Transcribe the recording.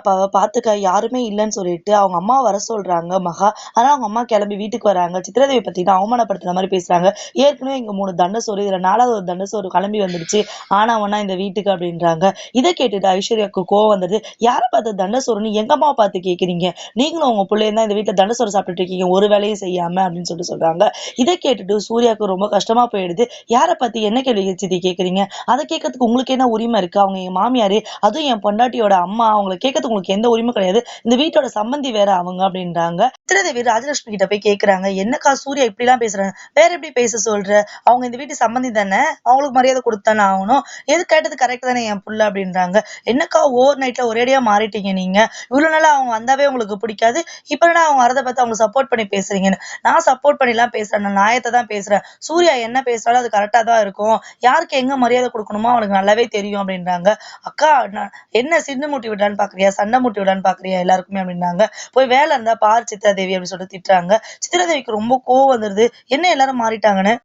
அப்பாவ பாத்துக்க யாருமே இல்லன்னு சொல்லிட்டு அவங்க அம்மாவ வர சொல்றாங்க மகா. ஆனா அவங்க அம்மா கிளம்பி வீட்டுக்கு வராங்க. சித்ராதேவி பாத்தீங்கன்னா அவமானப்படுத்துற மாரி பேசுறாங்க. ஏற்கனவே இங்க 3 தண்ட சோறு, இதுல 4வது ஒரு தண்ட சோறு கிளம்பி வந்துடுச்சு. ஆனா ஒண்ணா இந்த வீட்டுக்கு அப்படின்றாங்க. இத கேட்டுட்டு ஐஸ்வர்யாவுக்கு கோவம் வந்தது. யார பார்த்து தண்ட சோறுன்னு எங்க அம்மாவ பார்த்து கேட்கிறீங்க? நீங்களும் உங்க புள்ளையும் தான் இந்த வீட்ல தண்ட சோறு சாப்பிட்டுட்டு இருக்கீங்க. ஒரு வேலையும் செய்யாம அப்படின்னு சொல்றாங்க. இத கேட்டுட்டு சூர்யாவுக்கு ரொம்ப கஷ்டமா போயிடுது. யார பார்த்து என்ன கேள்வி சித்தி கேட்கிறீங்க? அத கேட்கறதுக்கு உங்களுக்கு என்ன உரிமை இருக்கு? அவங்க என் மாமியாரு, அதுவும் என் பொண்டாட்டியோட அம்மா. அவங்கள கேட்கறதுக்கு உங்களுக்கு எந்த உரிமை கிடையாது. இந்த வீட்டோட சம்பந்தி வேற அவங்க அப்படின்றாங்க. சித்ராதேவி ராஜலட்சுமி கிட்ட போய் கேக்குறாங்க, என்னக்கா சூர்யா இப்படி எல்லாம் பேசுறாங்க? வேற எப்படி பேச சொல்ற? அவங்க இந்த வீட்டு சம்பந்தி தானே, அவங்களுக்கு மரியாதை கொடுத்தானே ஆகணும். எது கேட்டது கரெக்ட் தானே என் புள்ள அப்படின்றாங்க. என்னக்கா ஓவர் நைட்ல ஒரேடியா மாறிட்டீங்க நீங்க? இவ்வளவு நாளா அவங்க வந்தாவே உங்களுக்கு பிடிக்காது, இப்ப என்ன அவங்க வரத பார்த்து அவங்க சப்போர்ட் பண்ணி பேசுறீங்கன்னு? நான் சப்போர்ட் பண்ணி எல்லாம் பேசுறேன், நான் நியாயத்தை தான் பேசுறேன். சூர்யா என்ன பேசுறாலும் அது கரெக்டா தான் இருக்கும். யாருக்கு எங்க மரியாதை கொடுக்கணுமோ அவனுக்கு நல்லாவே தெரியும் அப்படின்றாங்க. அக்கா என்ன சிந்து மூட்டி விடலான்னு பாக்குறியா, சண்டை மூட்டி விடலான்னு பாக்குறியா எல்லாருக்குமே அப்படின்னாங்க. போய் வேலை இருந்தா பாரு சித்ராதேவி அப்படின்னு சொல்லிட்டு திட்டுறாங்க. சித்ராதேவிக்கு ரொம்ப கோவம் வந்துருது. என்ன எல்லாரும் மாறிட்டாங்கன்னு.